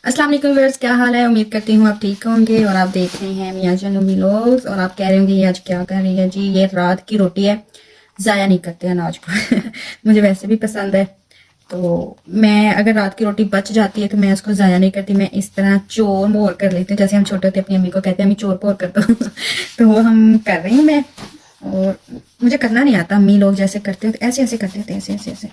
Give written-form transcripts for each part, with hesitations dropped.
अस्सलाम वालेकुम व्यूअर्स, क्या हाल है। उम्मीद करती हूँ आप ठीक होंगे और आप देख रहे हैं मियां जान व्लॉग्स। और आप कह रहे होंगे ये आज क्या कर रही है जी। ये रात की रोटी है, ज़ाया नहीं करते अनाज को मुझे वैसे भी पसंद है। तो मैं अगर रात की रोटी बच जाती है तो मैं उसको ज़ाया नहीं करती, मैं इस तरह चोर मोर कर लेती हूँ। जैसे हम छोटे होते अपनी अम्मी को कहते हैं अम्मी चोर पोर कर दो तो वो हम कर रही हूँ मैं। और मुझे करना नहीं आता, अम्मी लोग जैसे करते होते ऐसे ऐसे करते थे, ऐसे ऐसे ऐसे।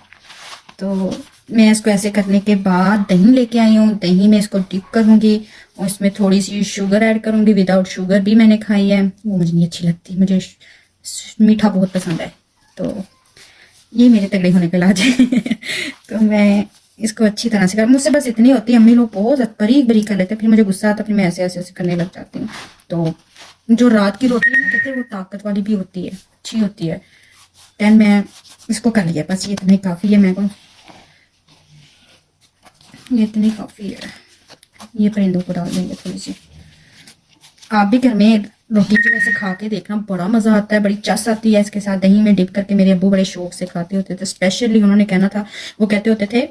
तो मैं इसको ऐसे करने के बाद दही लेके आई हूँ। दही में इसको डिप करूँगी और इसमें थोड़ी सी शुगर ऐड करूँगी। विदाउट शुगर भी मैंने खाई है, वो मुझे नहीं अच्छी लगती, मुझे मीठा बहुत पसंद है। तो ये मेरे तगड़े होने का इलाज है तो मैं इसको अच्छी तरह से कर, मुझसे बस इतनी होती है। अम्मी लोग बहुत बरीक बरीक कर लेते हैं, फिर मुझे गुस्सा आता, फिर मैं ऐसे ऐसे ऐसे करने लग जाती हूँ। तो जो रात की रोटी है ना, कहते हैं वो ताकत वाली भी होती है, अच्छी होती है। देन मैं इसको कर लिया, बस ये इतना ही काफ़ी है मेरे को, ये इतनी काफ़ी है। ये परिंदों को डाल देंगे थोड़ी सी। आप भी घर में रोटी जो ऐसे खा के देखना, बड़ा मज़ा आता है, बड़ी चस आती है इसके साथ दही में डिप करके। मेरे अब्बू बड़े शौक से खाते होते थे, स्पेशली उन्होंने कहना था, वो कहते होते थे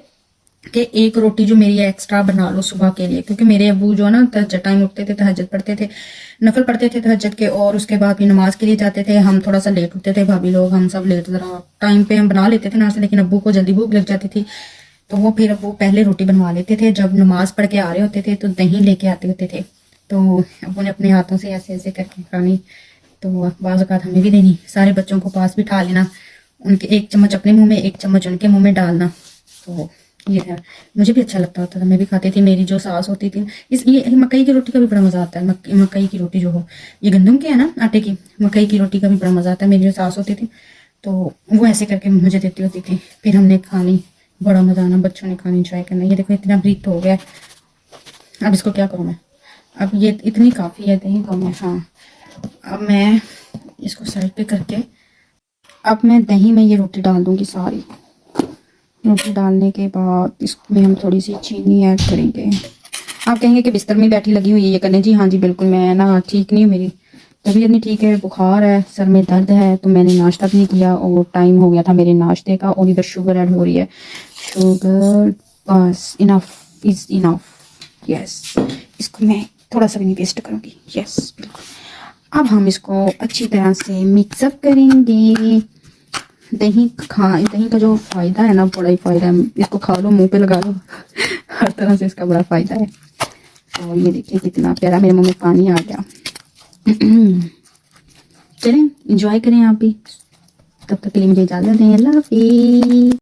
कि एक रोटी जो मेरी है एक्स्ट्रा बना लो सुबह के लिए। क्योंकि मेरे अब्बू जो है ना तहज्जुद टाइम उठते थे, तहज्जुद पढ़ते थे, नफल पढ़ते थे तहज्जुद के, और उसके बाद भी नमाज के लिए जाते थे। हम थोड़ा सा लेट उठते थे, भाभी लोग हम सब लेट, जरा टाइम पे हम बना लेते थे नाश्ता, लेकिन अब्बू को जल्दी भूख लग जाती थी। तो वो फिर वो पहले रोटी बनवा लेते थे, जब नमाज पढ़ के आ रहे होते थे तो दही लेके आते होते थे। तो अब्बू ने अपने हाथों से ऐसे ऐसे करके खानी, तो बाज़ औक़ात हमें भी देनी। सारे बच्चों को पास बिठा लेना, उनके एक चम्मच अपने मुंह में एक चम्मच उनके मुंह में डालना। तो ये है, मुझे भी अच्छा लगता होता था, मैं भी खाती थी। मेरी जो सास होती थी, इस ये मकई की रोटी का भी बड़ा मज़ा आता है। मकई की रोटी जो हो, ये गंदम की है ना, आटे की, मकई की रोटी का भी बड़ा मज़ा आता है। मेरी जो सास होती थी तो वो ऐसे करके मुझे देती होती थी, फिर हमने खानी, बड़ा मज़ा आना, बच्चों ने खानी, एंजॉय करना। ये देखो इतना ब्रीथ हो गया, अब इसको क्या करूँ मैं। अब ये इतनी काफ़ी है दही तो मैं, हाँ अब मैं इसको साइड पे करके, अब मैं दही में ये रोटी डाल दूँगी सारी। रोटी डालने के बाद इसमें हम थोड़ी सी चीनी ऐड करेंगे। आप कहेंगे कि बिस्तर में बैठी लगी हुई है ये करने, जी हाँ जी बिल्कुल, मैं ना ठीक नहीं हूँ, मेरी तबीयत नहीं ठीक है, बुखार है, सर में दर्द है। तो मैंने नाश्ता भी नहीं किया और टाइम हो गया था मेरे नाश्ते का, और इधर शुगर ऐड हो रही है। शुगर बस इनफ इज़ इनफ, यस। इसको मैं थोड़ा सा भी नहीं वेस्ट करूँगी, यस बिल्कुल। अब हम इसको अच्छी तरह से मिक्सअप करेंगे। दही का जो फ़ायदा है ना, बड़ा ही फ़ायदा है। इसको खा लो, मुंह पे लगा लो हर तरह से इसका बड़ा फ़ायदा है। और ये देखिए कितना प्यारा, मेरे मुंह में पानी आ गया चलें इंजॉय करें आप भी, तब तक के लिए मुझे इजाज़त दें, अल्लाह हाफ़िज़।